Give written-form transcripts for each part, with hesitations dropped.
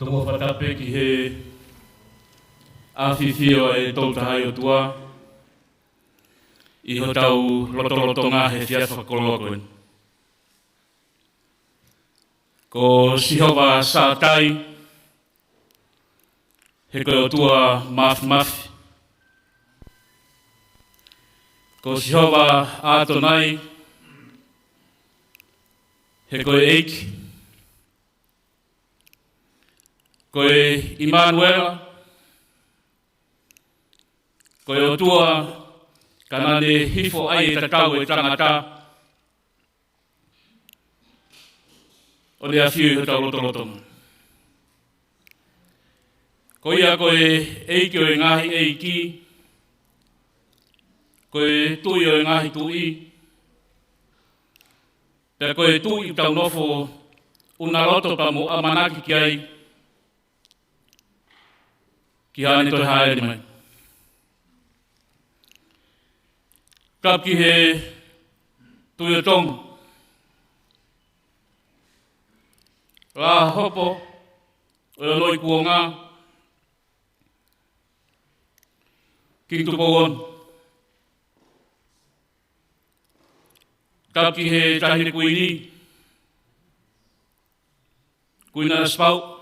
Tongo whatape ki he awhiwhio e tautahai o tua. I ho tau lotolotonga he whias whakoloa koe. Ko sihowa sātai, he koe o tua mafi. Ko sihowa ātonai, he koe eiki. Koe Immanuela, koe o tua kanane hifo ai e tatau e tangata. O lea whiu he tau lotolotonga. Ko ia koe eiki o e ngahi eiki, koe tui o e ngahi tui, te koe tui tau nofo una loto pa mo amanaki ki ai, ki hane toi haere mai. Kap ki he tui o Tonga. Rā hopo, o e loi kuonga, ki tupouon. Taki he tahine kuini. Kuina spau.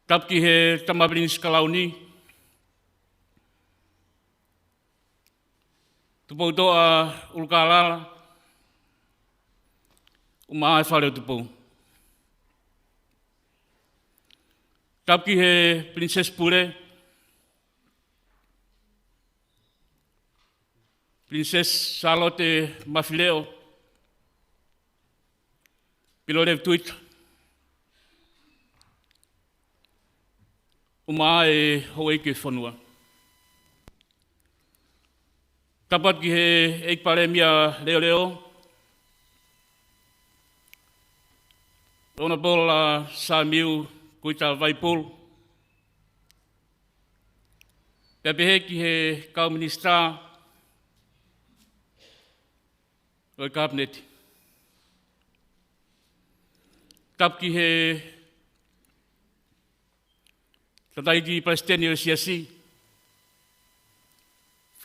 Taki he tamabrinis kalauni. Tupou toa ulkalala. Umaa e whare o tupou. Taki he Princess Pure. Princess Charlotte Mafileo. Pilore tuita. Umaa e hoeke whanua. Tapat ki he eikpare mia leo leo. Rona bola sa miu kuita vaipul. Pepehe ki he kau ministra. Oi kabineti. Tap ki he tataiti presidente o Siasi.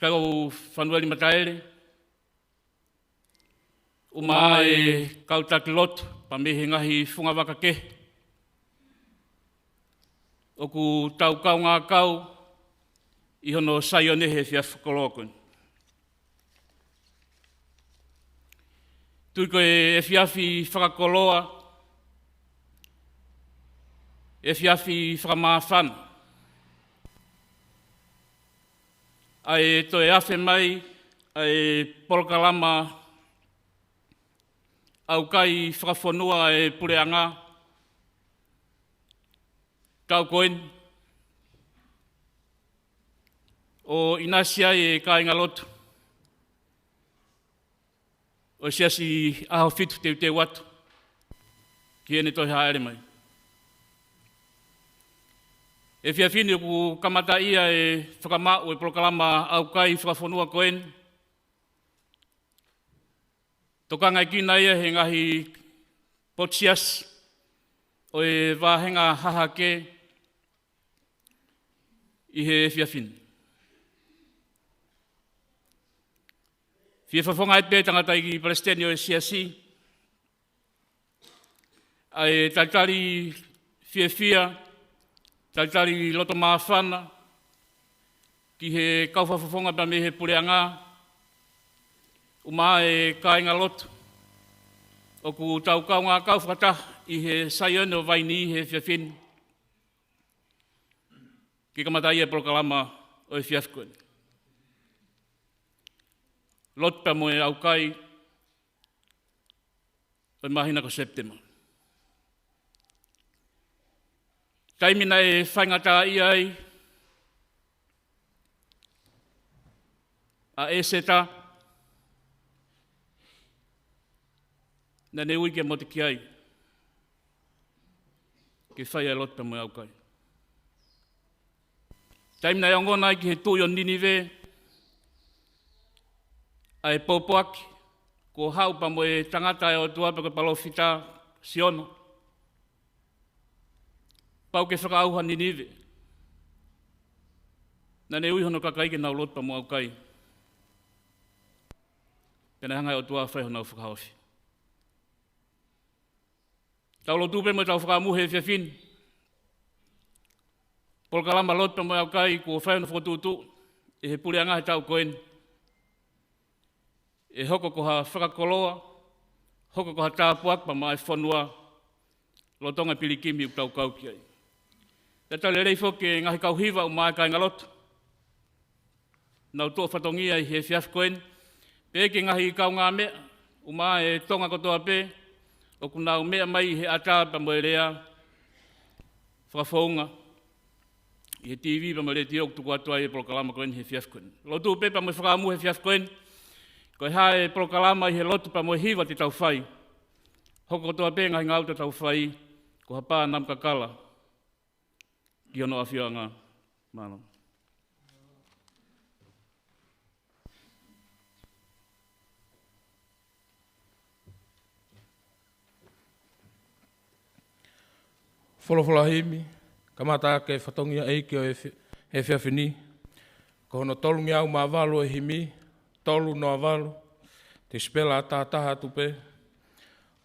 Kau whanuari mataere. Umaa e kautaki lotu, pa mehe ngahi whunga waka ke. Oku tau kau ngā kau, I hono saio nehe whia whakolokon. Tuiko e whiawhi whakakoloa, e whiawhi whakamāwhana. Ai to e awhe mai, ai polokalama, Aukai Fakafonua e pureanga, tau koen, o inasia e kāinga lotu, o Siasi Ahofitu te watu, ki ene tohi haere mai. E whiawhine ku kamata ia e Fakama'u e polokalama Aukai Fakafonua koen. Tokanga kina ia he ngahi potsias o e wāhenga hahake I he whiawhine. Whiawhawhonga e pē tangata I presidente o Siasi. Ai taitari whiawhia. Taitari loto maafana, ki he kauwhawhawhonga pa me he pureanga, umaa e kāinga lotu, oku tau kau ngā kauwhata I he saione o Vaini he whiawhine, ki kamata ia polokalama o e whiawhkoen. Lotu pa mo e Aukai, o mahina ko September. Taimina e whaingata ia ai, a e seta, na ne uike mo te ki ai, ke whai ai lotu pa mo e Aukai. Taimina e ongona ai ki he tui o Ninive, a e pōpoaki, ko hau pa mo e tangata e o tuapa ko palofita siono. Pau ke whakaauha Ninive. Nā ne ui hono kakaike nau lotu pa mo Aukai. Pena hangai o tua whai honau whakahawhi. Tau lotu pe mo tau whakamuhe whiawhine. Polokalama lotu pa mo Aukai ko whai honau whakatutu. E he pureanga he tau koen. E hoko ko ha whakakoloa. Hoko ko ha tāpuak pa mai whanua. Lotonga pilikimi u tau kauki ai. Tata le rei whoke ngahi kauhiwa o mai kāinga lotu. Nau tō whatongia I he whiawhkoen. Pēke ngahi kau ngā mea, o mai e tonga kotoa pē. O kunau mea mai he ata pa mo e rea. Whakafonga. I he TV pa mo re tiok tuku atua I he polokalama koen he whiawhkoen. Lotu pē pa mo e whakamu he whiawhkoen. Ko e hae polokalama I he lotu pa mo e hiwa te tau whai. Hoko kotoa pē ngahi ngau te tau whai. Ko hapā nam kakala. Ki ono awhia ngā māna. Wholowhola himi, kamata ke whatongia eiki o he whiawhini, Ko hono tolu ngi au maa walu e himi, tolu noa walu, te spela tātaha tupe.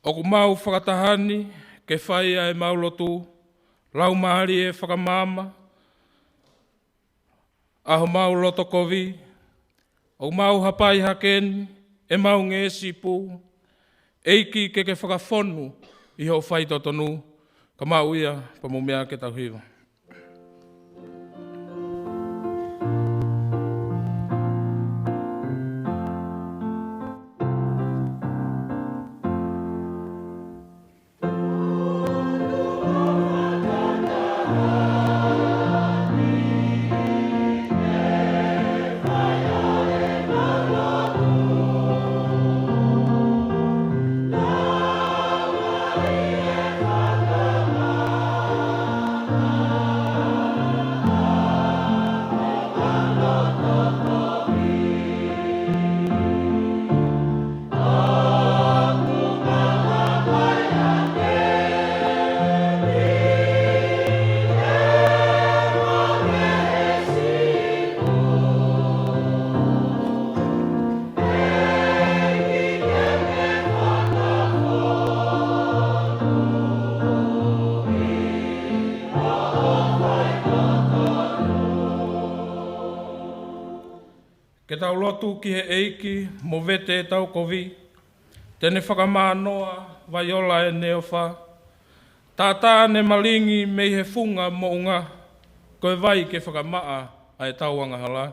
Oku mau whakatahani, ke whaia e maulotu, lau mahari e whakamama, aho mau loto kovi, o mau hapai hakeni, e mau ngesi pu, eiki ke whakafonu, i ho whaitotonu, ka mau ia, pa mumea ke tauhiwa. Ke tau lotu ki he eiki, mo vete e tau kovi, tene whakamānoa, vai ola e neofa, tātā ne malingi mei he funga mo unga, koe vai ke whakamaa a e tau angahala.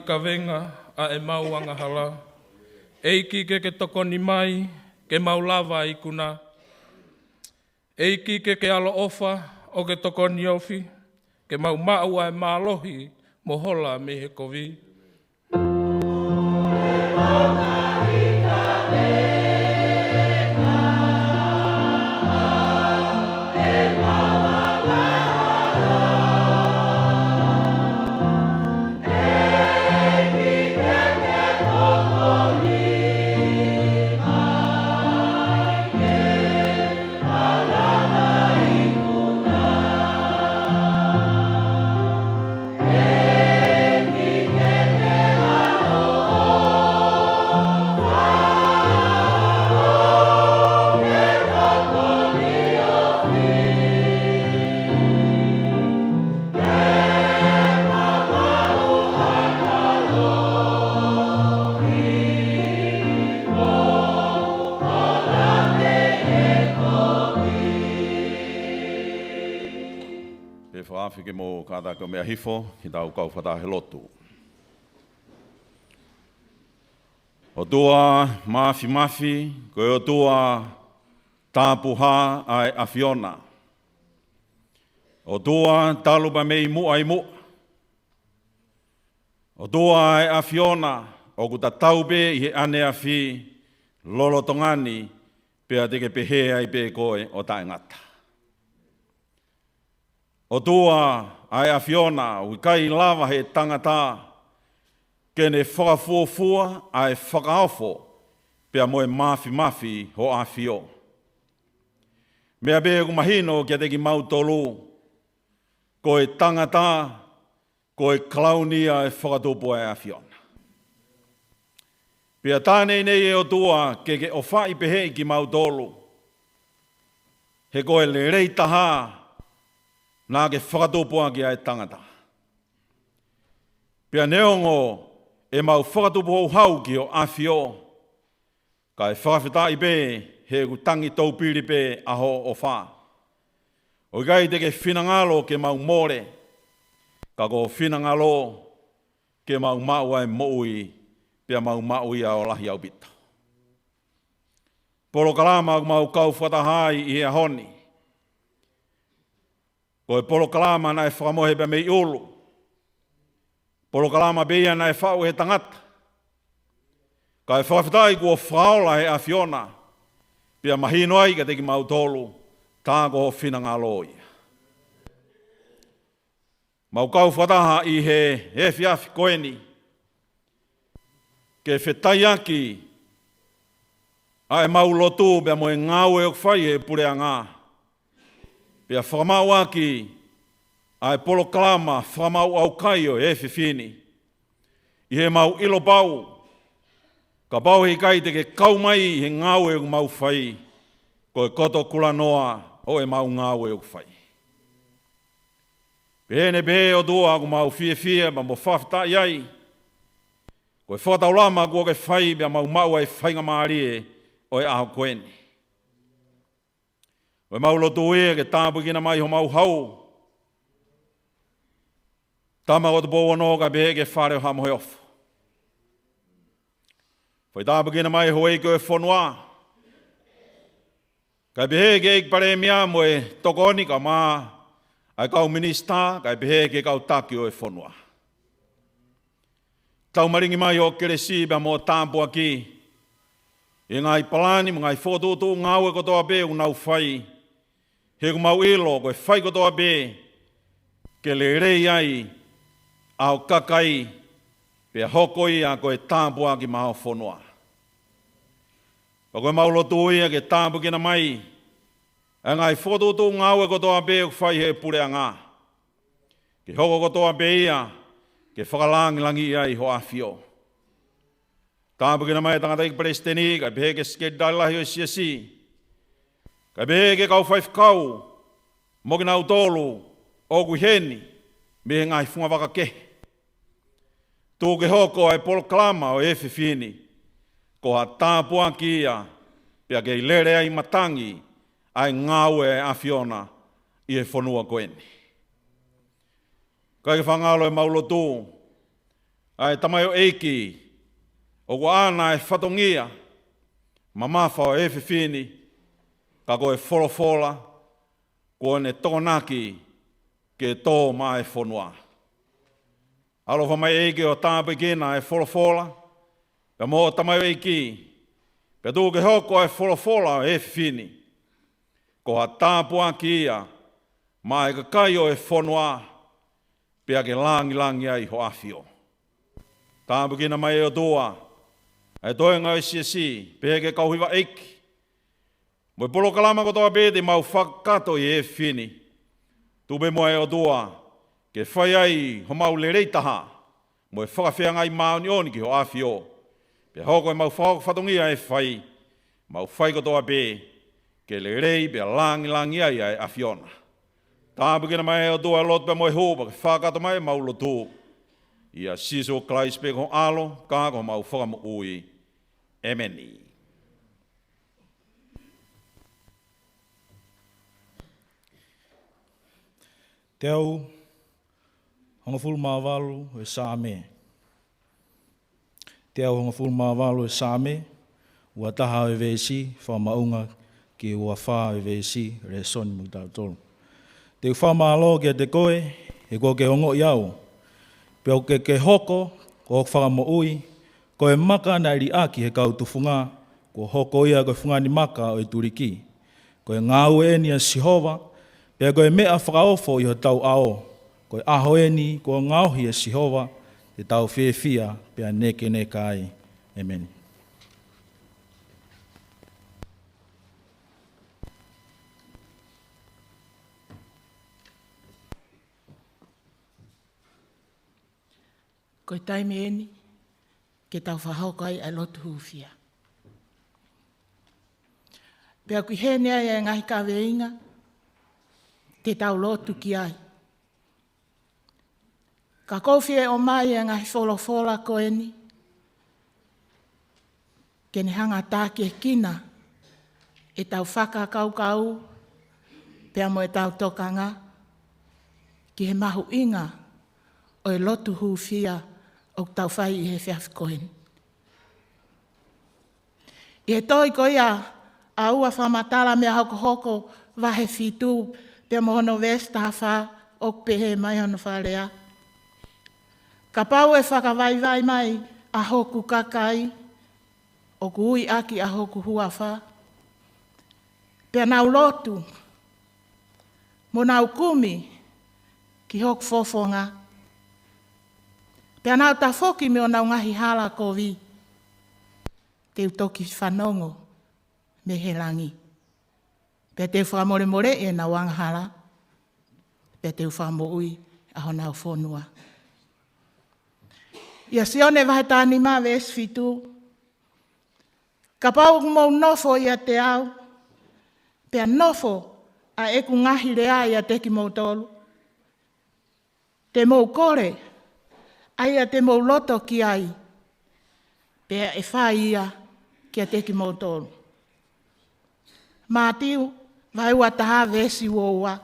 Ka venga a e mau angahala. Eiki ke tokoni mai, ke mau lava i kuna. Eiki ke alo ofa o ke tokoni ofi, ke mau maua e mālohi mo hola me he kovi. Ke mo kāta ko mea hifo, ki tau kau whatahe lotu. O tua mafi, koe o tua tāpuha ai awhiona. O tua talupa mei mu ai mu. O tua ai awhiona, o kuta taupe i he ane awhi, lolo tongani, pea teke pehe ai pe koe o tae ngata. O tua ai awhiona, ui kai lava he tangata, kene whakafuafua ai whakaofo, pea moe mafi ho awhio. Mea bea kumahino kia teki mautolu, koe tangata, koe klaunia e whakatupu ai awhiona. Pea tānei nei e o tua, ke o whai pehe ki mautolu, he koe le reitaha, nā ke whakatupua ki ai tangata. Pea neongo e mau whakatupu hau ki o awhio, Ka e whakawhitai pe, he kutangi taupiri pe aho o wha. O gai te ke whinangalo ke mau more, ka ko whinangalo ke mau mau ai moui, pia mau maui a o lahi au bita. Polo kalama mau kau whatahai i hea honi. Ko e polo kalama na e whakamohe pe mei ulu. Polo kalama beia na e whau he tangata. Ka e whakawhitai kua whaola he a Fiona, pia mahino ai ka teki mau tolu, tāko ho whinangalo ia. Mau kau whataha i he whiawhi koeni, ke whetai aki, ai mau lotu pia moe ngau e whai e pure a ngā. Pia Fakama'u aki, ai polo kalama Fakama'u Aukai o e whiwhini. I he mau ilo pau, ka pau hei kai te ke kaumai he ngau e mau whai, ko e koto kula noa o e mau ngau e whai. Pēne pē o tua ku mau fie ma mo whawhita iai, ko e whataulama kua ke whai pia mau ai whainga maari e o e aho koeni. O e mau lotu e ke tāpukina mai ho mau hau, tama o te pōwa no ka pē ke whare o hamo he ofu. Whai tāpukina mai ho e koe whanua, ka pē ke eik pare mea mo e tokoni ka maa, ai kau minista, kai pehe ke kau taki o e whanua. Tau maringi mai o keresi bea mo tāmpua ki, e ngai palani, ngai whotutu, ngau e kotoa be, unau whai, he ku mau ilo, koe whai kotoa be, ke le rei ai, au kakai, pea hokoi a koe tāmpua ki maho whanua. Pa koe mau lotu ia ke tāmpu kina mai, e ngai whotutu ngau e kotoa be u whai he pure a ngā. Ke hoko kotoa be ia, ke whakalangi ia i ho awhio. Tāmpu kina mai tangata ik presteni, ka pehe ke skedalahi o Siasi. Ka pehe ke kau whai whakau, mo kina utolu, o kuheni, me he ngai whunga waka ke. Tū ke hoko ai polo klama o e whiwhini, ko ha tāpua ki ia, pia ke lere ai matangi, ai ngau e a Fiona i e whanua koeni. Kai ke whangalo e maulotu, ai tamai o eiki, o ko ana e whatongia, mamafa o e whiwhini, ka ko e wholofola, ko ne tokonaki ke tō ma e whanua. Alofa mai eiki o tāpe kina e wholofola, pe mo tamai o eiki, pe tū ke hoko e wholofola o e whiwhini, ko ha tāpua ki ia, ma e kakai o e whanua, pia ke langi ai ho awhio. Tāpu kina mai o tua, e toenga o Siasi, pia ke kauhiwa eiki. Moi polo kalama kotoa pēti mau whakato i e whini. Tūpe moe o tua, ke whai ai ho mau le reitaha, moi whakawhia ngai mauni oni ki ho awhio. Pia hoko e mau whatongia e whai, mau whai kotoa pēti, ke le rei pia langi ai ai a Fiona. Tāpu kina mai o tua lot pe moe hūpa, ke whakato mai mau lotu. Ia siso klais pe ko alo, kako mau Fakama'u ui. Emeni. Te au, honga fulu māwalu e sāme. Te au honga fulu māwalu e sāme, ua taha e vesi, whamaunga ki ua wha e vesi, re soni mu tātoro. Te whamalo ke te koe, e ko ke hongo iau. Peo ke hoko, ko Fakama'u ui, ko e maka na iri aki he kau tufunga, ko hoko ia ko fungani maka o e turiki. Ko e ngau e ni a Sihova, pea ko e mea whakaofo i ho tau ao. Ko e aho e ni, ko ngauhi a Sihova, te tau whia, pea neke ne kai. Amen. Ko taime eni, ke tau whahaukai a lotu huwhia. Pea kui hene ai e ngahi ka weinga, te tau lotu ki ai. Ka kowhia o mai e ngahi wholofola ko eni, Kene hanga tāki e kina, e tau whakakaukau, pia mo e tau tokanga, ki he mahu inga, o e lotu huwhia, o tau whai i he whiawhikohen. I he toi ko ia, a ua whamatala mea hoko hoko, wahe whitu, pia mo hono vesta hawha, o pehe mai hono wharea. Ka pau e whakawaiwai mai, a hoku kakai, o ku ui aki a hoku huawha. Pea nau lotu, mo nau kumi, ki hoku fofonga. Pea nau ta foki me o nau ngahi hala kovi, te utoki whanongo me he langi. Pea te whamore more e na wanghala, pea te whamo ui a honau whonua. Ia sione vahetani ma ves fitu, ka pau mo nofo ia te au, pea nofo a eku ngahi rea ia te ki mo tolu. Te mou kore, a ia te mou loto ki ai, pea e whai ia ki a te ki mo tolu. Mātiu, vai ua taha vesi woua.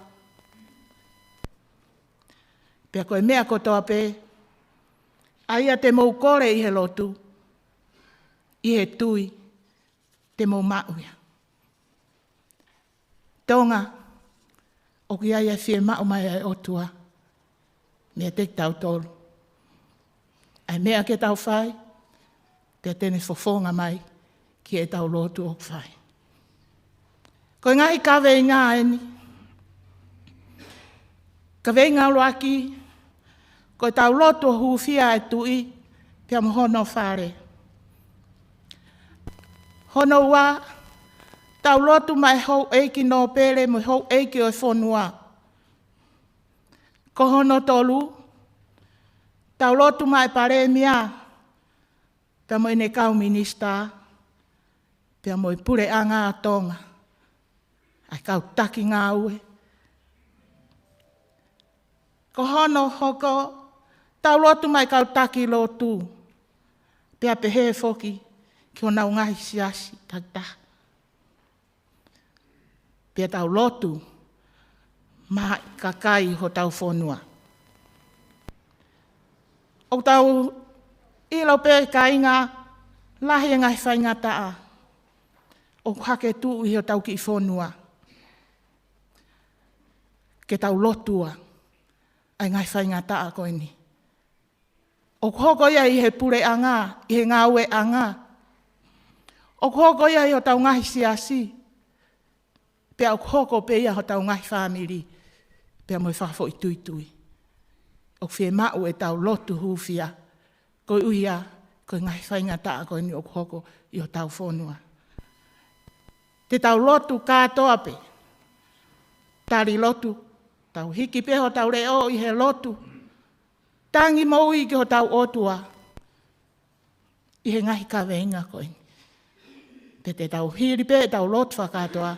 Pea koe mea kotoa pe, a ia te mou kore i he lotu, i he tui, te mou mauia. Tonga, o ki aia whie mau mai ai otua, mea te tau tolu. Ai mea ke tau whai, pea tene fofonga mai, ki e tau lotu o whai. Koe ngahi kawe i ngā eni, kawe i ngā loaki, koe tau lotu o huwhia e tui, pia mo hono whare. Hono wā, tau lotu mai hou eiki no pere, mo hou eiki o e whonua. Ko hono tolu, tau lotu mai pare mia, pia mo ine kau minista, pia mo i pure a ngā Tonga. Ai kau taki ngā ue. Ko hono hoko, tau lotu mai kau taki lotu. Pea pehe foki, ki o nau ngahi siasi, tata. Pea tau lotu, maha kakai ho tau whonua. O tau ilo pe ka inga, lahi ngai whainga taa. O hake tu i ho tau ki whonua. Ke tau lotua, ai ngai whainga taa koe ni. O hoko ia i he pure anga, i he ngāue anga. O hoko ia i ho tau ngahi siasi. Pea o hoko pe ia ho tau ngahi whamiri. Pea moi whafo i tui tui. O whie mau e tau lotu huwhia. Koe uia, koe ngahi whainga taa koe ni o hoko i ho tau whonua. Te tau lotu kātoa pe. Tari lotu. Tau hiki pe ho tau reo i he lotu. Tangi moui ki ho tau otua. I he ngahi ka veinga koe. Pe te tau hiri pe tau lotu whakatoa.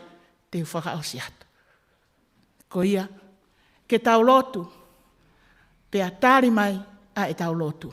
Te whakaosi atu. Ko ia, ke tau lotu. Pe a tari mai a e tau lotu.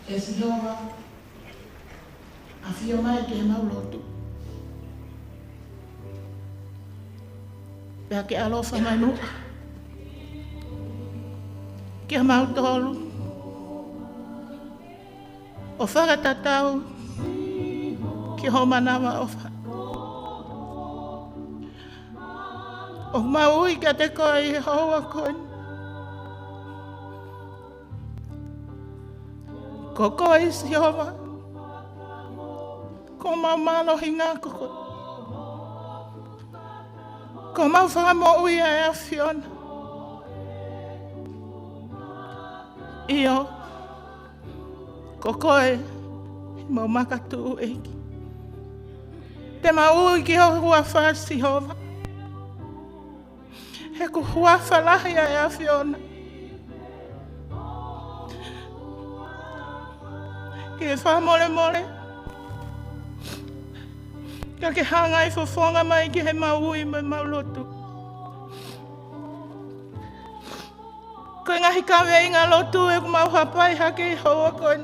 E si Jehova, a fio mai ke mau lotu. Pea ke alofa mai nua. Ke mau tolu. O whakatatau ki homa nama ofa. O maui ka te koe i hoa koe. Ko koe si Jehova. Ko mau malo hinga koko. Ko mau whakamo ui e a Fiona. Io. Ko koe. Mau makatu eki. Te mau ui ki ho hua wha si Jehova. He ku hua whalahi e a Fiona. Ke wha mole mole. Ka ke hanga i fofonga mai ki he maui mai maulotu. Koe ngahi kawe i ngā lotu e ku mau hapai hake i hoa koe.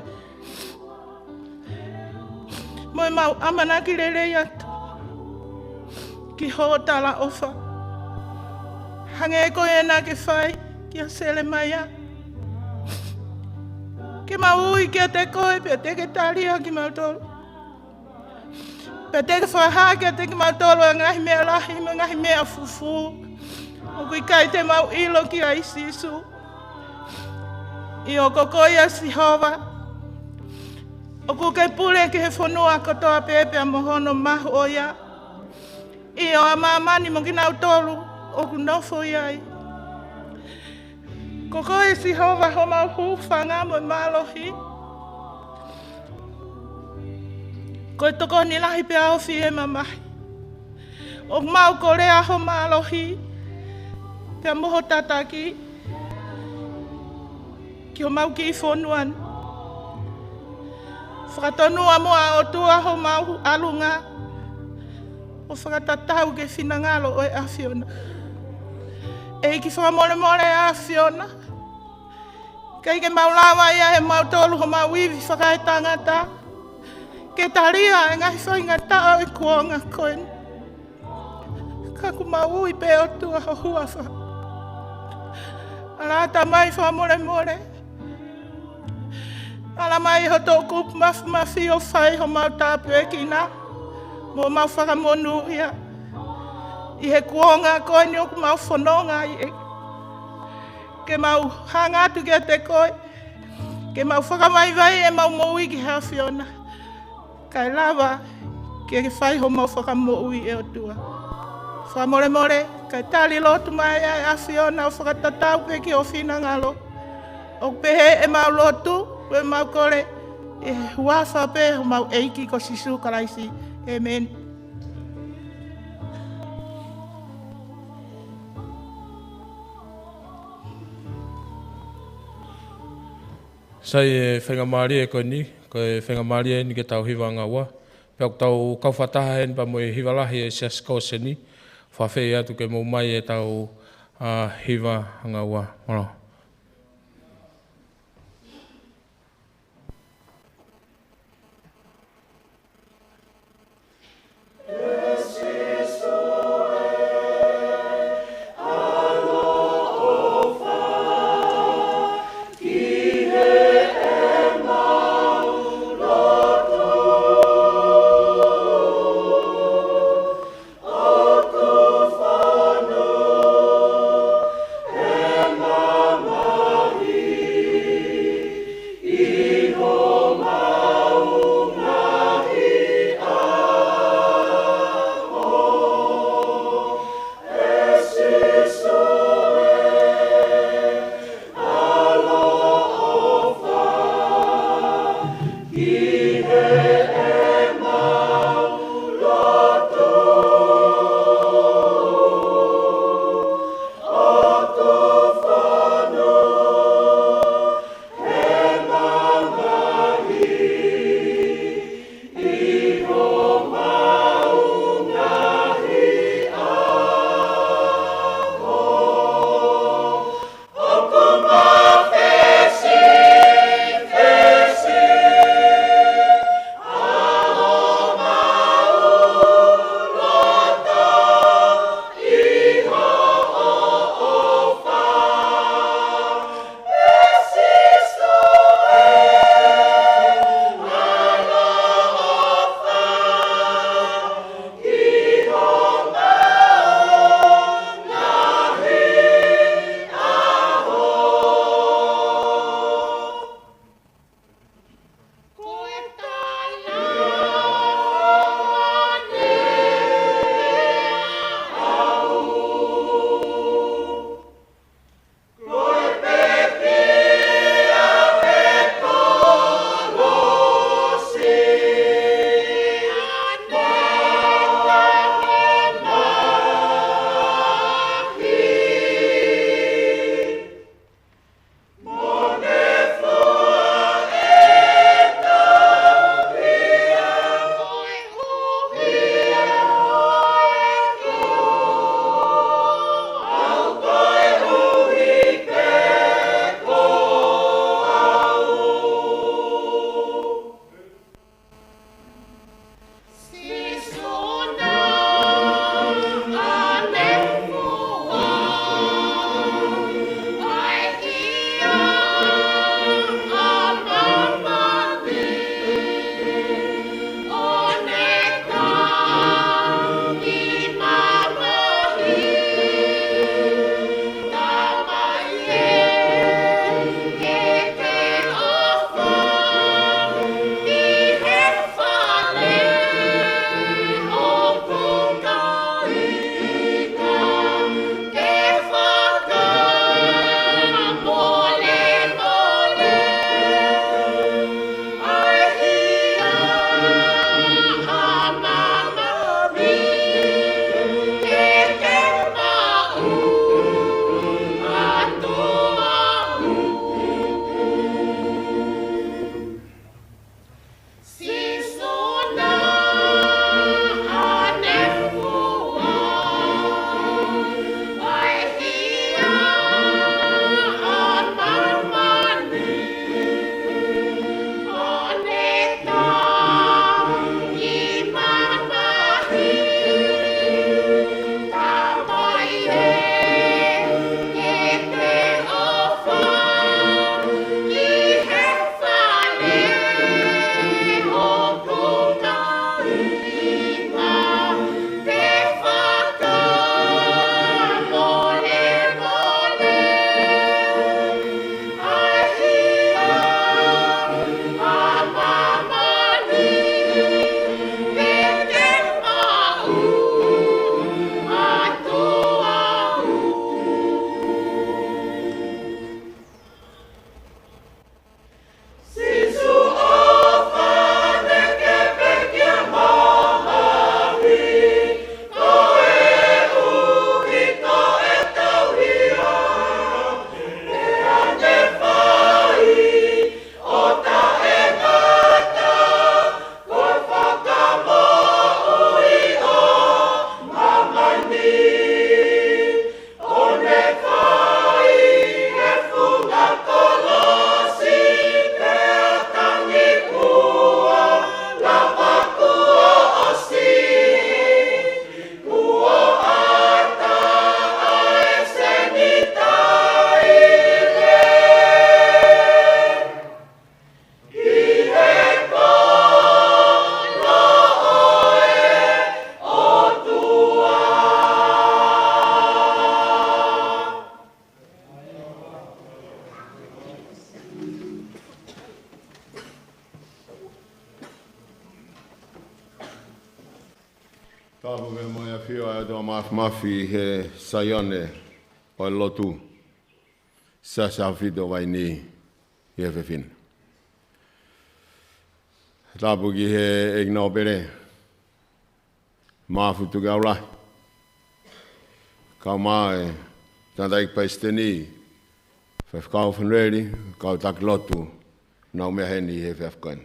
Moi mau amanaki lelei atu. Ki hoa tala ofa. Hange e koe e nā ke whai ki a sele mai a. Ke maui ki a te koe, pe te ke talia ki mautolo. Pe te ke whaha ki a te ki mautolo a ngahi mea lahi, ma ngahi mea fufu. O kui kai te mau ilo ki a isisu. I o kokoi a si Jehova. O ku kei pule ki he whanua kotoa pepe a mohono mahu o ia. I o a mamani mo ki nautolo, o ku nofo iai. Ko koe si Jehova ho mau hūwhanga mo mālohi. Koe toko ni lahi pe aofi e mamahi. O mau ko rea ho mālohi. Pe moho tataki. Ki o mau ki i whonuan. Whakatonua moa o tua ho mau alunga. O whakatatau ke whinangalo o e a Fiona. E ki whamole mole a Fiona. Kei ke maulawa ia he mautolu ho mauiwi whakae tangata. Ke taria e ngahi whainga tao e kuonga koen. Ka ku maui pe o tua ho huafa. Ala ata mai whamole mole. Ala mai ho tō kupu mafi o whai ho mautapu e kina. Mo mau whakamonu ia. I he kuonga koe ni o ku mau whanonga i e. Ke mau hanga atu ki te koe. Ke mau whakamai vai e mau moui ki hea Fiona. Kai lawa ke whai ho mau whakamoui e o tua. Whamore more, kai tali lotu mai e a Fiona o whakatatau pe ki o whina ngalo. O pehe e mau lotu, e mau kore. E huafa pe ho mau eiki ko sisu karaisi. Amen. Sai e whenga maari e koe ni, koe whenga maari e ni ke tau hiwa ngā ua. Pea ku tau kauwhataha e ni pa mo e hiwalahi e Siasi kose ni. Whawhei atu ke Moimoi e tau hiwa ngā ua. Moro. Mama Tāpu me moia whio e toa mafi he saione o Latu. Siasi Ahofitu Vaini i he whiwhina. Tāpu ki he Acknowledgments. Mafutu ki aulai. Kau mai, tanda ik paisteni. Fakafonua, kau tak Latu. Nau mea heni he whiwhkoen.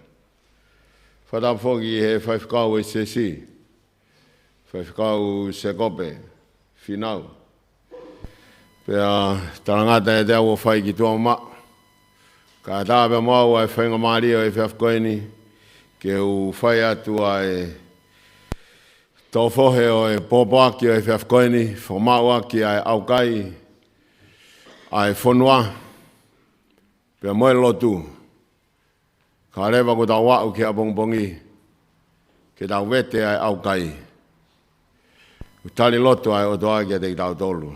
Whatapu whoki he Fakama'u e Siasi. Whakau se kope, whinau. Pea tarangata e te awa whai ki tua ma. Ka tāpe mau ai whainga maria e whiawhkoeni. Ke u whai atu ai tō whohe o e pōpāki o e whiawhkoeni. Whamau aki ai Aukai. Ai whanua. Pea moe lotu. Ka rewa ko tau wau ki a bongbongi. Ke tau wete ai Aukai. Utali loto ai o toa kia te tau tolu.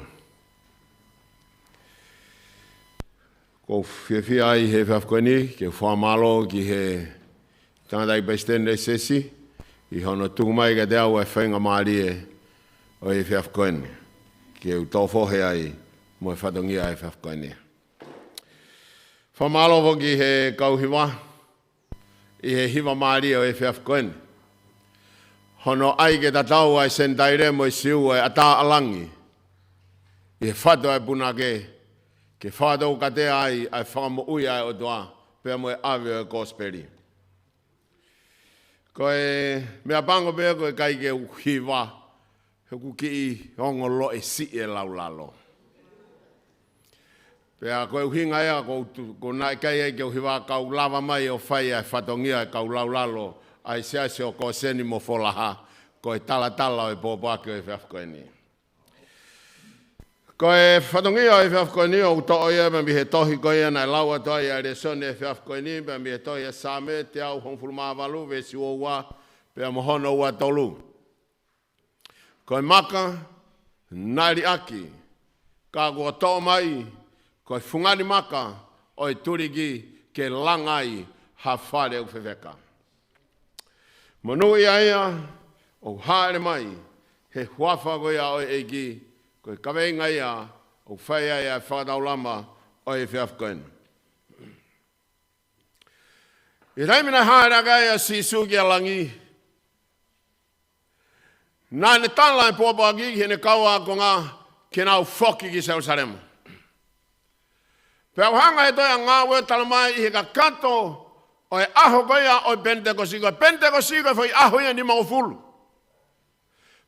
Ko whiawhia ai he whiawhkoeni, ke whamalo ki he tangata i paistene Siasi, i hono tukumai ka te au e whainga maarie o he whiawhkoeni, ke u tōwhohe ai mo e whatongia e whiawhkoeni. Whamalo ki he kauhiwa, i he hiwa maarie o he whiawhkoeni. Hono ai ke tatau ai sentaire mo i siu ai ata alangi. I he whato ai punake. Ke whato kate ai whakamo'ui ai o toa. Pea mo e awe o e kosperi. Ko e mea pango pea ko e kai ke uhiwa. He ku ki i hongo lo e si e laulalo. Pea ko e uhinga ea ko nai kai e ke uhiwa kau lava mai o whai ai whatongia kau laulalo. Ai siasi o ko seni mo folaha, ko e tala o e pōpāki o e whiawhkoeni. Ko e whatongia o e whiawhkoeni o uto oia, me mi he tohi ko ia nai laua toa ia resone e whiawhkoeni, me mi he tohi e same, te au hongfuru mawalu, vesi o ua, pea mohono ua tolu. Ko e maka, nari aki, ka kua toa mai, ko e fungani maka, o e turigi ke langai ha whare u wheweka. Manu ia ia, o haere mai, he huafa ko ia o eiki, ko e kaweinga ia, o whaia ia whakataulama o e whiawhkoeni. I reimina haere aga ia sisu ki alangi. Nā ne tāla e pōpāki, he ne kaua ko ngā, ke nau whoki ki Jerusalem. Pea uhanga he toia ngā ue talamai i he ka kato, o e aho koia o e Pentekosiko. Pentekosiko foi aho ia ni maufulu.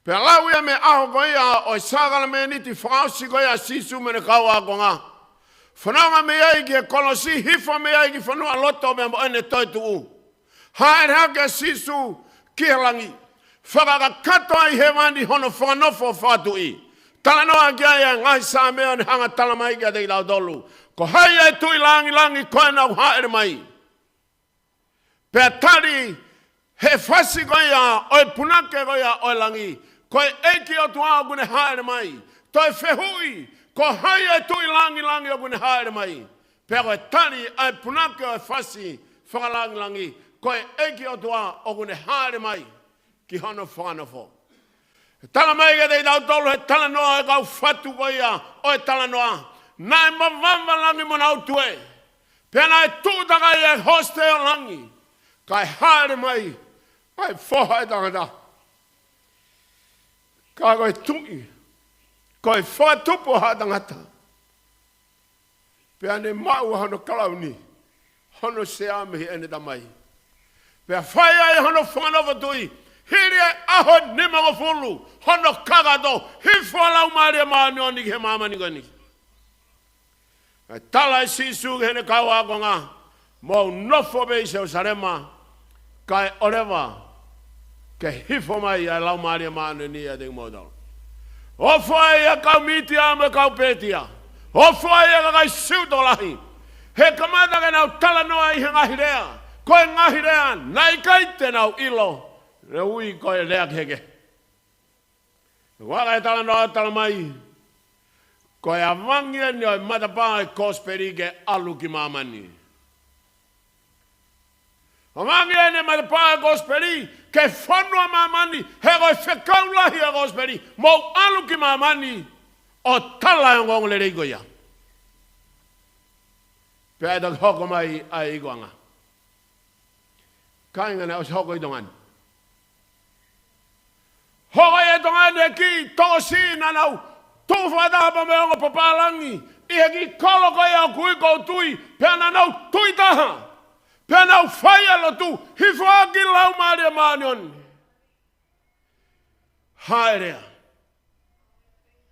Pea lau ia me aho koia o e sagala me niti whaosi koia sisu me ne kaua ko ngā. Whanaunga me ai ki e kolosi, hifo me ai ki whanua loto me mo ene toitu u. Haere hake sisu ki helangi. Whakaka kato ai he wani hono whanofo whatu i. Talanoa ki ai ngai sa mea ni hanga talamai ki a te tau tolu. Ko hai ai tui langi koe nau haere mai. Pea tari, he whasi koia, oi punake koia, oi langi. Koe eiki o tuao kune haere mai. Toi whehui, ko hai e tui langi o kune haere mai. Pea koe tari, ai punake oi whasi, whakalangi. Koe eiki o tuao o kune haere mai. Ki hono whanofo. Tala mai ke te tau tolu, he tala noa e kau whatu koia, oi tala noa. Nai mawamba langi mo nau tue. Pea nai tūtaka i e hoste o langi. Kai haere mai, ai whoha e tangata. Ka koe tungi, koe whatupo ha tangata. Pea ne mau hono kalauni, hono se amehi ene tamai. Pea whai ai hono whanova tui, hiri e aho nimango fulu, hono kagato, hifo lau maria maani o niki he mamani koe niki. Tala e sisu hene kaua ako ngā, mau nofo bei se o sarema, kai orewa, ke hifo mai ai lau maria maane ni a te modal. O whai a kau mitia me kau petia. O whai a kai siuto lahi. He kamata ke nau tala noa i he ngahirea. Koe ngahirea, nai kai te nau ilo. Re ui koe rea keke. Waka e tala noa tala mai. Koe avangia ni oi matapaa e kosperi ke alu ki mamani. Mangi ene mai pa gospeli ke fonua mamani he go fekaula hi gospeli mo alu ki mamani o tala ngong le go ya. Pe da hoko mai ai goanga. Kainga na hoko idongan. Hoko idongan ki tosi na nau tu fada ba me ngo papalangi i ki kolo ko ya kui ko tui pe na nau tui taha. Pena o faya lo tu, hifuaki lau maria manion. Haerea.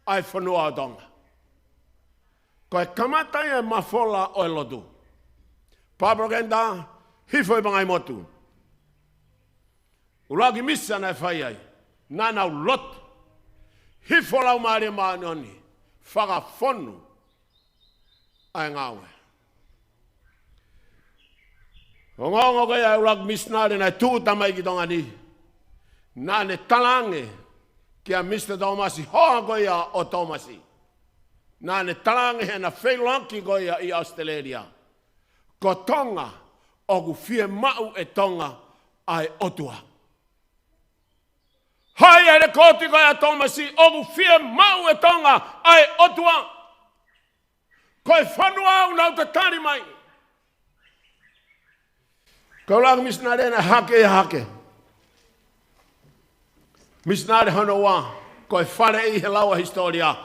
Ai whanua o Tonga. Koe kamatai e mafola o e lo tu. Pablo kenda, hifoi bangai motu. Ulagi misa na e fayai. Nana u lot. Hifo lau maria manioni. Fakafonu. Ai ngawe. Ongongo kaya ulag misnare na tuuta mai ki tonga ni. Nane talange kia Mr. Tomasi hoa koia o Tomasi. Nane talange hena whailanki koia i Australia. Ko Tonga oku fie mau e Tonga ai otua. Hai ere koti koia Tomasi oku fie mau e Tonga ai otua. Koe whanua unau te tari mai. Kau lang misnare na hake e hake. Misnare hano wa. Koe whare i he laua historia.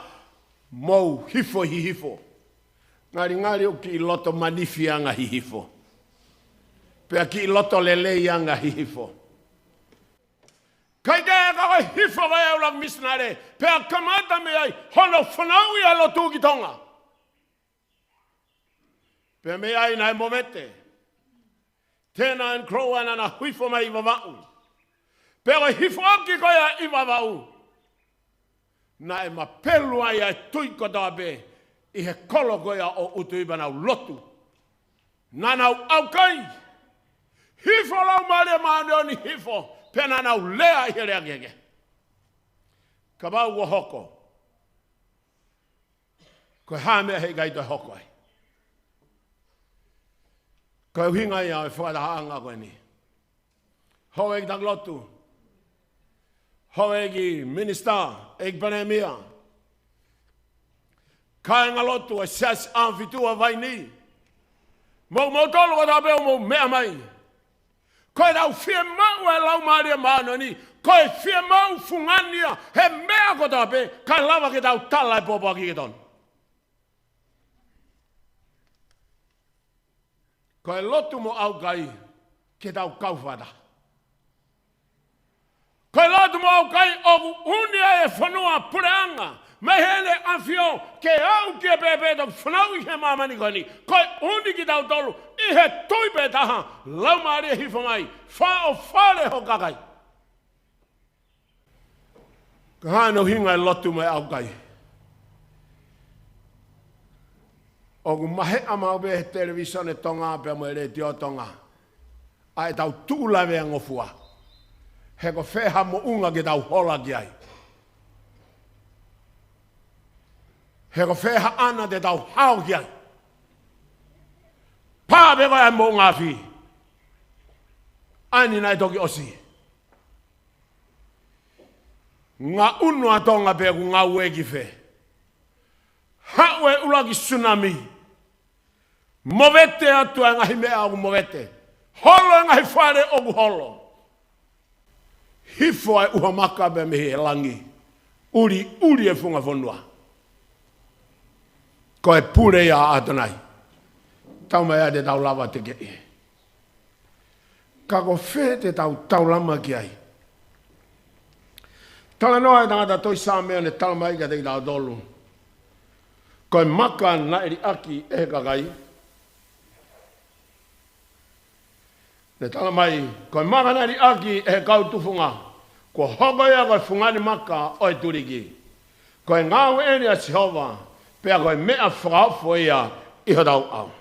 Mou hifo hi hifo. Ngari o ki loto manifi anga hi hifo. Pea ki loto lele anga hi hifo. Kai kaya ka koe hifo kai au lang misnare. Pea kamata me ai. Hono whanau i alo tu ki Tonga. Pea me ai nai momete. Tēnā en kroa nana huifo mai i wawau. Pero hifo aki koia i wawau. Na e mapelu ai ai tuiko tabe i he kolo koia o utu iba nau lotu. Nanau Aukai. Hifo lau maare maandeoni hifo. Pena nau lea i he rea gege. Kabau wo hoko. Koe hāmea hei gaito hoko ai. Koe hinga ia e whakatahaanga koe ni. Ho eki tak lotu. Ho eki minister, eki panemia. Kaenga lotu e Siasi Ahofitu a Vaini. Mau tolu wa tapeo mau mea mai. Koe rau fie mau e lau maaria maano ni. Koe fie mau fungania he mea ko tape. Kai lava ke tau tala e popo aki ke ton. Koe lotu mo Aukai ke tau kauwhata. Koe lotu mo Aukai oku unia e whanua pureanga. Me hele awhio ke au ke pepe tok whanau i he mamani koe ni. Koe uni ki tau tolu i he tuipe taha. Lau maari e hifo mai. Wha o whare ho kakai. Ka hano hinga e lotu mo Aukai. Oku mahe amau be he televisione Tonga pe mo ere tio Tonga. Ai tau tūlawe ngofua. He ko wheha mo unga ke tau hola ki ai. He ko wheha ana te tau hao ki ai. Pā be koe ai mo unga whi. Ani nai toki osi. Ngā unua Tonga pe ku ngā ue ki whe. Haue ulaki tsunami. Movete atu e ngahi mea oku movete. Holo e ngahi whare oku holo. Hifo ai uha maka be mihi e langi. Uri e funga fonua. Ko e pure ia atanai. Tau mai ade tau lava te kei. Kako whe te tau lama ki ai. Tala noa e tangata toi saa mea ne tala mai ka te ki tau tolu. Koe maka na eri aki e kakai. Ne tala mai, koe maka na eri aki e kau tufunga. Ko hokoia koe fungani maka oi turiki. Koe ngau eri a Sihova, pea koe mea whakaofo ia iho tau au.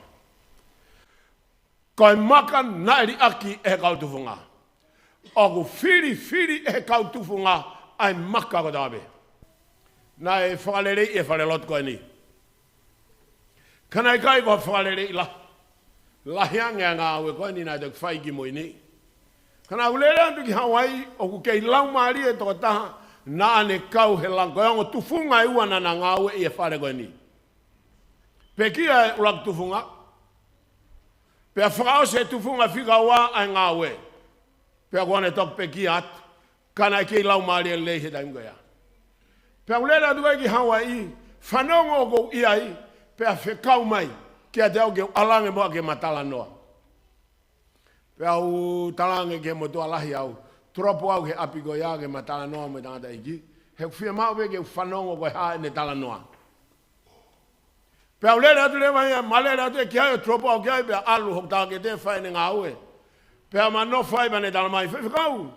Koe maka na eri aki e kau tufunga. Oku firi e kau tufunga ai maka ko tabe. Na e whakalere i e whalelot koe ni. Kanai kai ko whakalere i la. lahianga ngā ue koe ni nai te whai ki moi ni. Kana ulere antu ki Hawaii o ku kei lau maari e toko taha na ane kau he lang koe ango tufunga i uana na ngā ue i e whare koe ni. Pe kia e ulak tufunga. Pe a whakao se tufunga whika wā ai ngā ue. Pe a kone tok pe kia atu. Kana kei lau maari e lei he taim koea. Pe a ulere antu ki Hawaii whanongo ko iai pe a whekau mai kia te au ke alange moa ke matala noa. Pe au talange ke motua lahi au, turopo au ke apiko ia ke matala noa me tangata iki, he whia mau pe ke whanongo koe hae ne tala noa. Pe au lere atu le mai, malere atu e kia e turopo au kia pe alu hok taha ke te whae ne ngā ue. Pe a mano whae pa ne tala mai, whekau.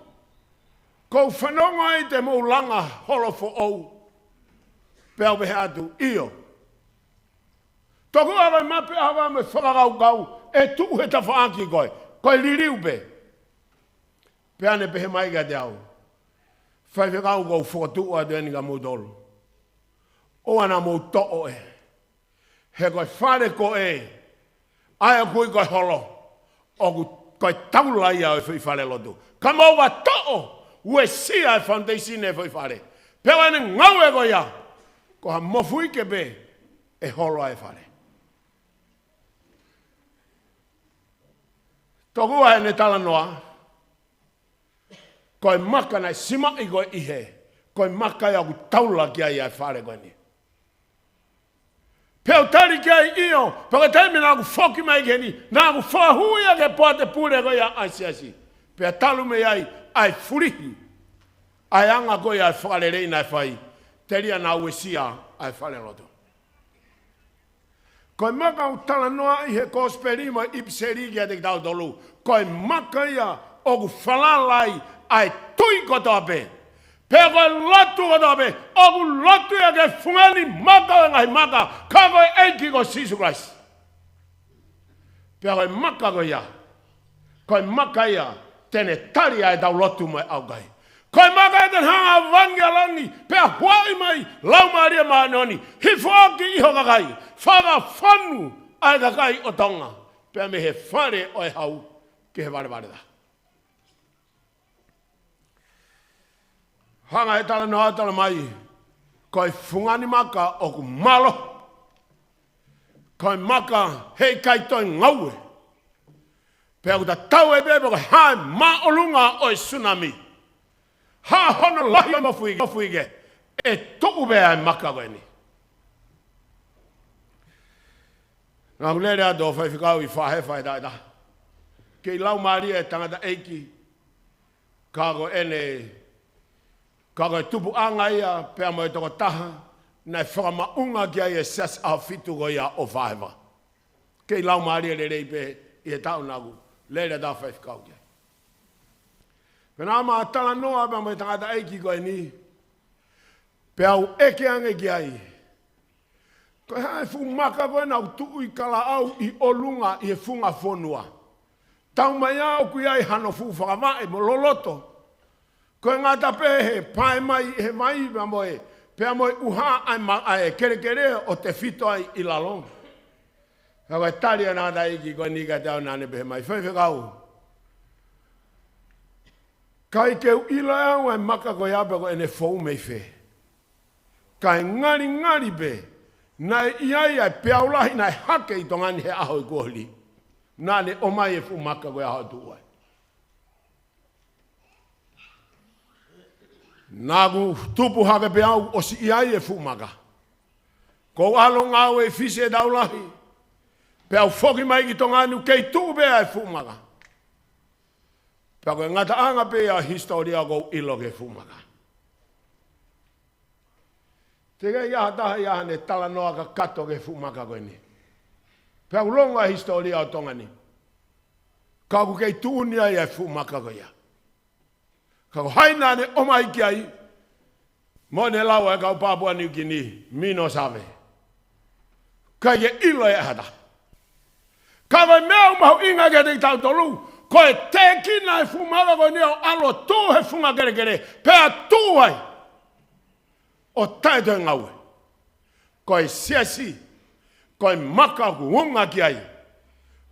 Kou whanongo ai te mou langa holofo au. Pe au pehe atu, iyo. Toku awa mape awa me whakakau kau, e tuu he tawhaaki koe, koe liriu pe. Pe ane pehe mai ka te au. Whai whakau kou whakatuu a te eni ka mūtolu. O ana mou to'o e. He koe whare ko e, aia kui koe holo, o koe taulai au e whi whare lotu. Ka mau wa to'o, ue sia e foundation e whi whare. Pe ane ngau e koe ia, ko ha mofui ke pe, e holo e whare. Toku ahe ne tala noa, koe maka nai sima i koe ihe, koe maka i aku taula kia i ai whare koe ni. Peo tari kia i iyo, paka taimi na aku whoki mai ke ni, na aku whahuia ke poa te pure koe ia ai siasi. Pea talu me ai furihi, ai anga koe ai whare rei nai whai, teria na uesia ai whare roto. Koe maka u tala noa i he kosperima ipseri kia te kitau tolu. Koe maka ia o ku whalalai ai tui kotoa pe. Pea koe latu kotoa pe. O ku latu ia ke fungani maka o ngai maka. Ka koe eiki ko Jesus Christ. Pea koe maka koe ia. Koe maka ia tene tari ai tau lotu mai Aukai. Koe maka e ten hanga wangi alangi, pea huai mai, lau maaria maanoni, hifoaki iho kakai, Fakafonua ai kakai o Tonga, pea me he whare o e hau, ke he ware da. Hanga e tala noa tala mai, koe fungani maka o ku malo, koe maka hei kai toi ngaue, pea ku ta tau e bebe koe hae maolunga o e tsunami. Ha hono lahi mafuige, e tuku bea e maka koe ni. Nā kulere ato o whaiwhikau i whahewhai taita. Kei lau maria e tangata eiki, kako e tupu anga ia, pea mo e toko taha, nai whakamaunga kia i e Siasi Ahofitu ko ia o whahewa. Kei lau maria le rei pe i e tau nagu, lere da whaiwhikau kia. Pena maa tala noa pea mo e tangata eiki koe ni, pea u eke ange kia i. Koe hae fu maka koe nau tuu i kala au i olunga i e Fakafonua. Tau mai au kui ai hano fu whakawai mo loloto. Koe ngata pe he pae mai he mai pea moe. Pea moe uha ai kere o te fito ai i lalong. Ka koe tari a nata iki koe nika te au nane pe he mai. Whaiwhikau. Kai keu ila au ai maka koe ape koe ene fau mei whe. Kai ngari pe. Nai iai ai peaulahi nai hake i tongani he aho i kuholi. Nane omai e fu maka koe aho tuai. Nagu tupu hake peau o si iai e fu maka. Kou alo ngau e fise daulahi. Peau foki mai ki tongani kei tuu bea e fu maka. Pea koe ngata anga pea historia kou ilo ke fu maka. Tega ia taha ia ne tala noa ka kato ke fu maka koe ni. Pea ulonga historia o tonga ni. Kaku kei tuunia ia fu maka koe ia. Kaku haina ne omai ki ai. Mo ne laua e kau Papua New Guinea, mino save. Kai ke ilo e hata. Kaku mea umahu inga ke te tau tolu. Koe te kina e fu maka koe ni o alo tu he funga kere. Pea tu hai. O taito e ngaue. Koe siasi, koe maka ku unga ki ai.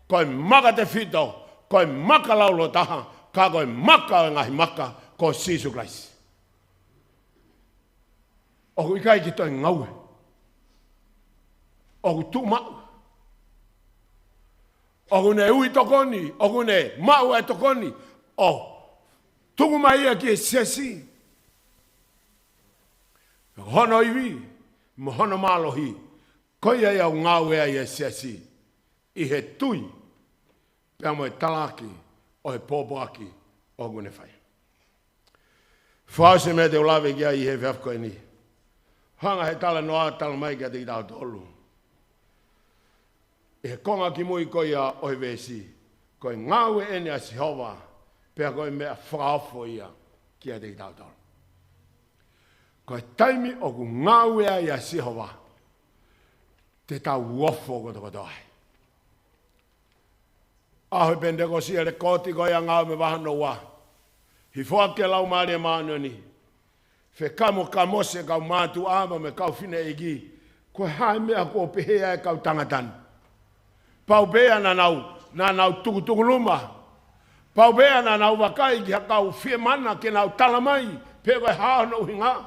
koe maka te whito, koe maka laulo taha, ka koe maka o ngahi maka, ko Jesus Christ. O ku ikai ki toi ngaue. O ku tu mau. O ku ne ui tokoni, o ku ne mau e tokoni, o tuku mai ia ki e siasi. Hono iwi, mo hono malohi, koia iau ngaue ai e siasi. I he tui, pia mo e talaki, o he pōpoaki, o ku ne whai. Whaose me te ulawe kia i he whiafkoe ni. Hanga he tala noa tala mai kia te i tau tolu. E he konga ki mui koia o he vesi. Koe ngaue ene a Sihova, pia koe mea whaafo ia kia te i tau tolu. Koe taimi o ku ngaue a Sihova, te tau uofo kotokotoai. Aho pendeko sia le koti koia ngau me wahano wa. Hi whake lau maare maano ni. Fe kamo kamose kau mātu ama me kau whine egi. Koe hae mea ko pehea e kau tangatan. Pau bea na nau tukutuku luma. Pau bea na nau wakai ki ha kau fie mana ke nau talamai. Pe koe haa no hinga.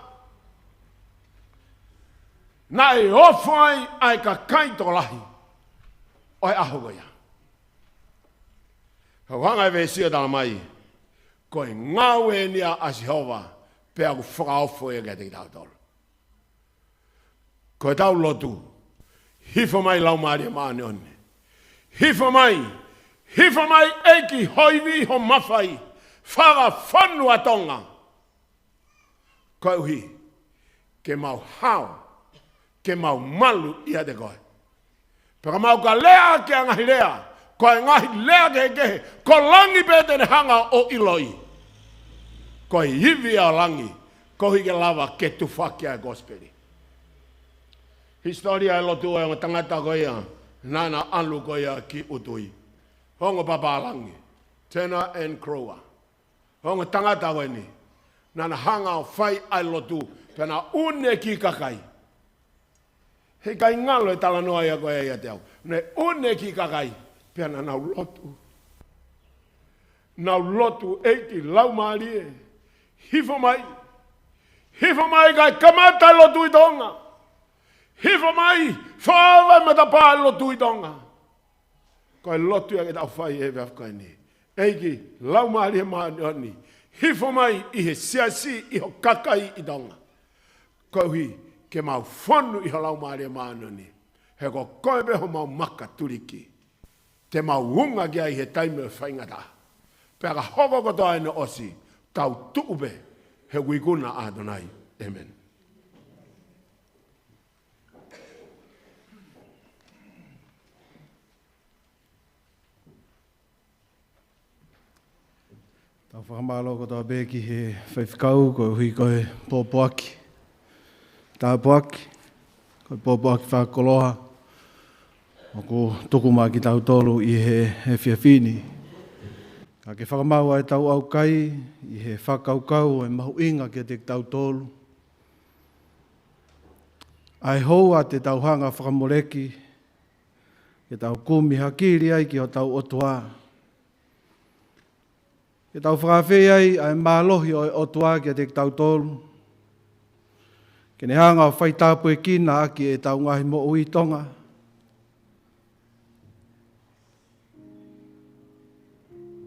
Na e ofai ai ka kaito lahi. Oi aho goia. Hawanga e vesio talamai. Koe ngau e nia a Sihova, pe aku whakaofo e kia te tau tolu. Koe tau lotu, hifo mai lau maari maane one. Hifo mai eiki hoiwi ho mawhai, Fakafonua Tonga. Koe uhi, ke mau hao, ke mau malu ia te koe. Peka mau ka lea ke angahi lea, koe ngahi lea kehe, ko langi pete ne hanga o iloi. Koe hivi a langi, kohi ke lava ke tu whakia e gospeli. Historia e lotu e o tangata koia, nana alu koia ki utui. Hongo papa langi, Tena and Crowa. Hongo tangata koe ni, nana hanga o whai ai lotu, pena une ki kakai. Hei kai ngalo e tala noa ia koe ia teau. Ne une ki kakai, pena nau lotu. Nau lotu eiki lau maarie. Hifo mai kai kamata lotu i Tonga. Hifo mai, whaava matapā lotu i Tonga. Koe lotu ia ke tau whai e whafkai ni. Eiki, lau maari he maani. Hifo mai i he siasi i ho kakai i Tonga. Koe hui, ke mau whanu i ho lau maari he maani. He ko koe beho mau maka turiki. Te mau unga kia i he taime whaingata. Pea ka hoko kotoa ene osi. Tau tuube he wikuna Adonai. Amen. Tau whakamalo ko tau beki he whaifkau ko hui koe pōpoaki. Tā poaki, koe pōpoaki whakoloha. O ko tukuma ki tau tolu i he whiawhini. Ka ke Fakama'u ai tau Aukai, i he whakaukau e mahu inga ki te tau tolu. Ai hoa te tau hanga whakamoreki, ke tau kumi hakiri ai ki o tau otua. Ke tau whakawhi ai ai mālohi o otua ki te tau tolu. Ke ne hanga o whaitapu e kina aki e tau ngahi mo ui Tonga.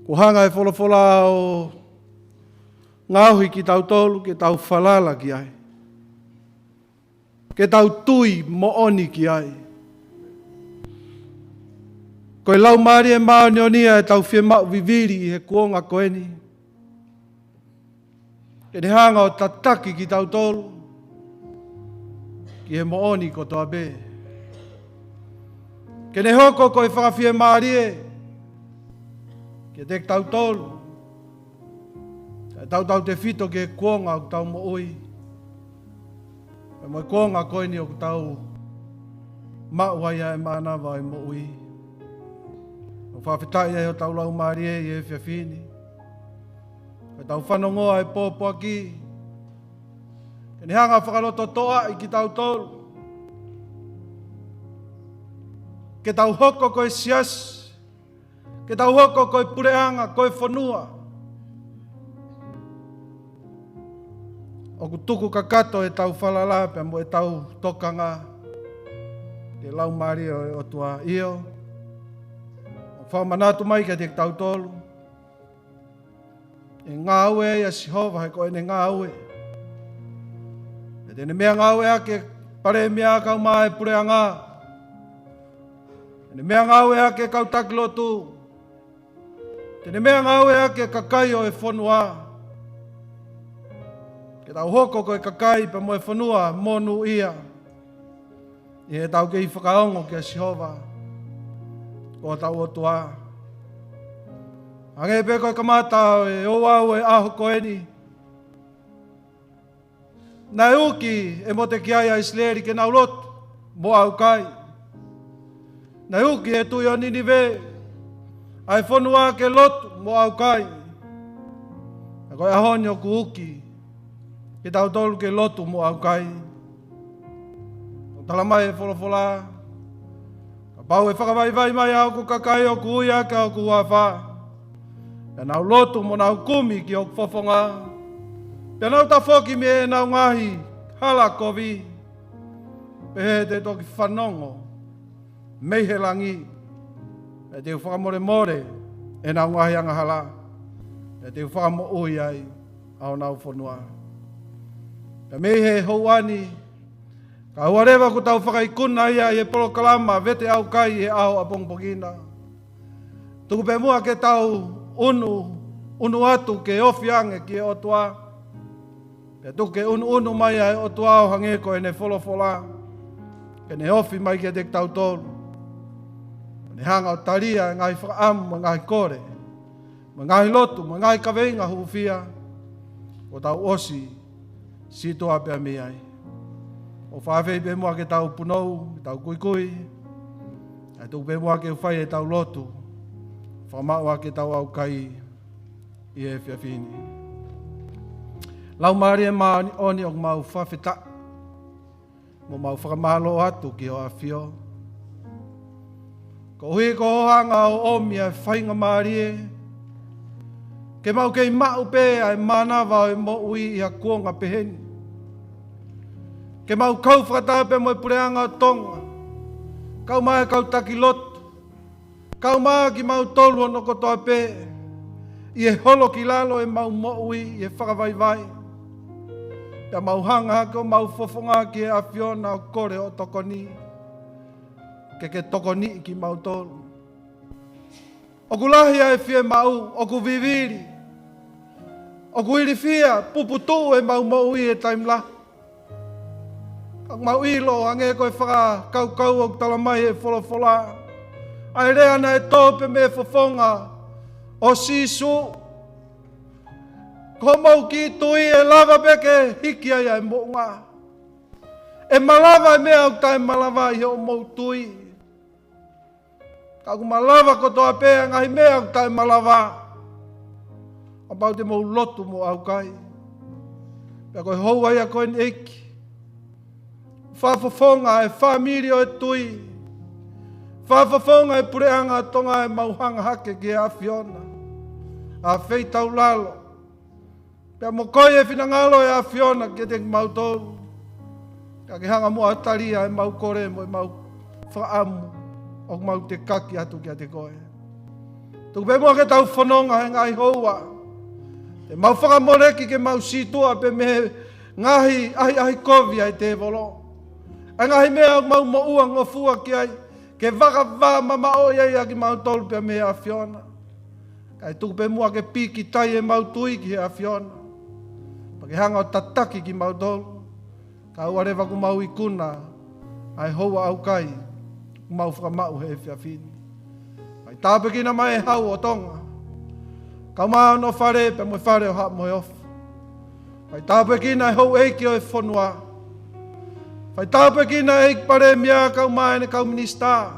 Ko hanga e wholofola o ngauhi ki tau tolu, ke tau whalala ki ai. Ke tau tui mo oni ki ai. Koe lau maari e maoni onia e tau whiemau viviri i he kuonga koeni. Ke ne hanga o tataki ki tau tolu, ki he mo oni ko toa be. Ke ne hoko koe whakawhie maari e, ke te tau tolu. Tau te whito ke kuonga o tau mo ui. E moi kuonga koe ni o tau mauaia e manawa e mo ui. O whawhitai e o tau lau maari e i e whiawhini. E tau whanongoa e pōpoaki. Ke ni hanga whakaloto toa i ki tau tolu. Ke tau hoko koe siasi. Ke tau hoko koe pureanga, koe whanua. O ku tuku kakato e tau whalala, pia mo e tau tokanga. Ke lau maari o tua io. O whamanatu mai ke te tau tolu. E ngā ue ia Sihova, he koe ne ngā ue. E tene mea ngā ue ake, pare mea kau mai pureanga. Tene mea ngā ue ake kau takilotu. Tene mea ngā ue ake kakai o e whanua. Ke tau hoko ko e kakai pa mo e whanua monu ia. I he tau ke i whakaongo ki a Sihova. Ko tau o tua. Ange pe koe kamata e oau e aho koeni. Nai uki e mo te kiai a Isleri ke nau lotu mo Aukai. Nai uki e tui o Ninive. Ai whanua ke lotu mo Aukai. A koe ahoni o ku uki. Ke tau tolu ke lotu mo Aukai. O talamai e wholofola. Ka pau e whakawai mai au ku kakai o ku uia ka o ku uawha. Pea nau lotu mo nau kumi ki o whofonga. Pea nau ta whoki me e nau ngahi hala kovi. Pehe te toki whanongo. Meihe langi. E te whakamore more e nau ngahi anga hala. E te whakamo ui ai au nau whanua. Pea meihe houani. Ka huarewa ku tau whakaikuna ia i e polo kalama vete Aukai e au a pongpongina. Tuku pe mua ke tau unu atu ke ofiange ki e otua. Pe tuku ke unu mai ai otua o hange ko e ne wholofola. Ke ne ofi mai ke te tau tolu. Ne hanga o taria ngai whakaamu, ngai kore. Ngai lotu, ngai kaweinga hufia. O tau osi, sitoa pia mi ai. O whawhei pe mua ke tau punou, tau kuikui. Ai tuku pe mua ke whai e tau lotu. Whamau ake tau Aukai i e whiawhini. Lau maari e maani oni o mau whawhita. Mo mau whakamalo atu ki o awhio. Ko hui ko hohanga o omi e whainga maari e. Ke mau kei mau pe ai manawa e mo ui i a kuonga peheni. Ke mau kau whakatape mo e pureanga o Tonga. Kau mai kau takilotu. Kau maa ki mau tolu o noko toa pe. I e holo ki lalo e mau moui i e whakawaiwai. Ia mau hanga hako mau fofonga ki e awhiona o kore o tokoni. Ke tokoni ki mau tolu. O kulahia e fie mau, o ku viviri. O ku iri fia, puputu e mau moui e taimla. Kau mau ilo ange koe whaka kau o talamai e wholofola. Ai rea na e tōpe me fofonga o sisu. Ko mau ki tui e lava peke hiki ai ai mounga. E malava e mea au tai malava i o mou tui. Ka ku malava ko toa pea ngai mea au tai malava. O pau te mou lotu mo Aukai. Pea koe hou ai a koe ni eiki. Whafofonga e whamirio e tui. Whafafonga e pureanga tonga e mauhanga hake ki e awhiona. A whei tau lalo. Pea mo koe e whinangalo e awhiona ki te mautolu. Ka ke hanga mua ataria e mau kore mo e mau whaamu. O mau te kaki atu ki a te koe. Tuku pe mua ke tau whanonga e ngai houa. Te mau whakamoreki ke mau situa pe me ngahi ahi kovi ai te volo. A ngahi mea mau moua ngofua ki ai. Ke waka wā mama o iei a ki mau tolu pia me a whiona. Kai tuku pe mua ke piki tai e mau tui ki a whiona. Pa ke hanga o tataki ki mau tolu. Ka uarewa ku mau ikuna. Ai houa Aukai. Ku mau Fakama'u he whiawhini. Kai tāpe kina mai e hau o Tonga. Ka maa no whare pe mo whare o hap mo e ofu. Kai tāpe kina e hou eiki o e whanua. Whai tāpe kina eik pare mea kau mai ne kau minista.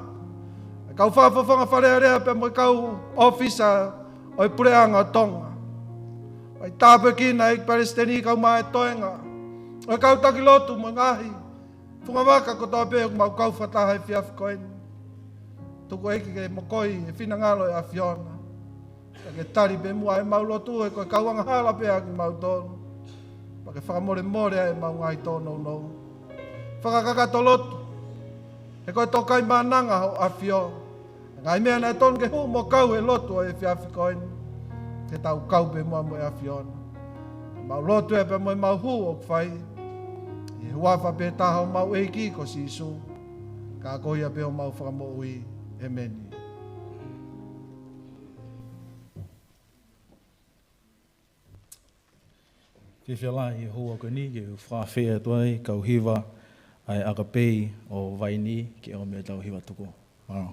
Kau whawhawhanga whare area pe mo kau ofisa o e pureanga o Tonga. Whai tāpe kina eik pare steni kau mai toenga. O e kau takilotu mo ngahi. Whunga waka ko tō pe o mau kau whataha e whiawhi koeni. tuku eiki ke mokoi e whina ngalo e awhiona. Ke tari pe mua e mau lotu e koe kauanga hala pe aki mau tonu. Pa ke whakamore more e mau ngai tonu nou. Whakakaka lotu. E koe tokai mananga ho awhio. Ngai mea nei tonu ke hu mo kau e lotu e whiawhi koini. Ke tau kau pe mua mo e awhiona. Mau lotu e pe mo e mau hu o kwhai. E huafa pe taha o mau eiki ko si isu. Ka koia pe o mau whakamo ui e meni. Ke whiala i hoa ko ni, ke whawhea tuai, kau hiwa ai agapei o Vaini, ke o mea tau hiwa tuku. Wow.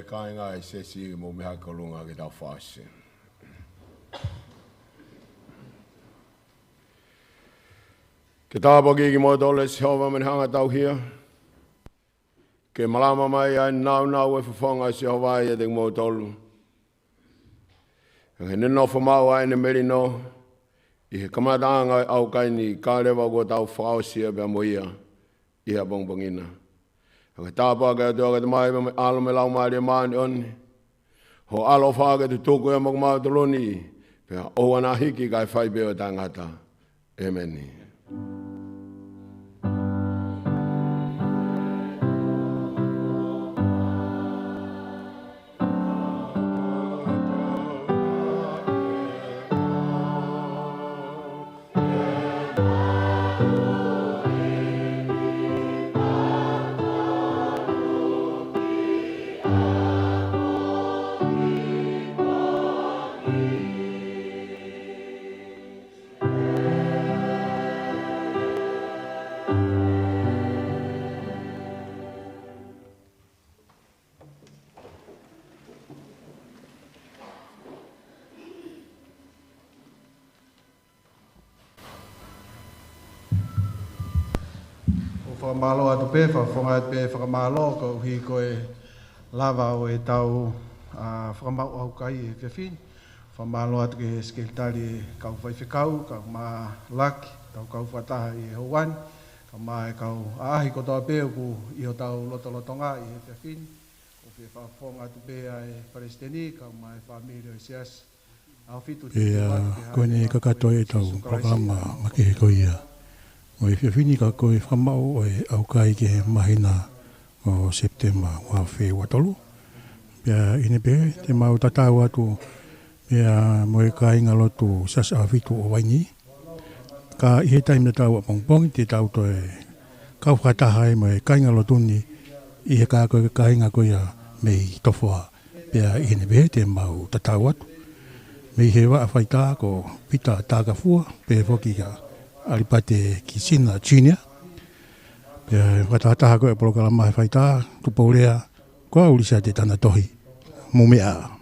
kainga e Siasi mo me hakolunga ki tau whaase. Ke tāpaki ki mo tole si hova meni hanga tau hia. Ke malama mai ai nau e whawhonga si hova e te mo tolu. He nino whamau ai ne meri no. I he kamatanga Aukai ni kārewa ko tau whaosia bea mo ia. I ha bongbongina. He tāpaka e tuaka te mai me alo me lau maari e maani oni. Ho alo whaaka te tuku e mok mau toloni. Pea oana hiki kai whai beo tangata. Amen. Whamalo atu pe, whafonga atu pe whakamalo, ko uhi koe lava o e tau whakamau Aukai e whiawhin. Whamalo atu ke skiltari kau whaiwhikau, kau maa laki, kau whataha i hauan, kau maa e kau aahi ko toa peo ku i o tau lotolotonga i e whiawhin. Ko whi whafonga atu pe e Palestini, kau maa e whamiri o e Siasi. Ahofitu te koene kakato e tau programa makehe koia. O e whiawhini ka koe whamau o e Aukai ke mahina o September wa whewha tolu. Pea ine pe te mau tatau atu pea mo e ka inga lotu sas Ahofitu o Vaini. Ka ihe taim na tau a pongpong te tau to e kau whakatahai mo e ka inga lotuni ihe ka koe ka inga koia mei tofoa. Pea ine pe te mau tatau atu. Mei he wa a whaita ko pita tākafua pe whoki ka alipate ki sina China. Whatataha koe polokala mahi whaita, tupaurea, koa ulisa te tana tohi. Mumea.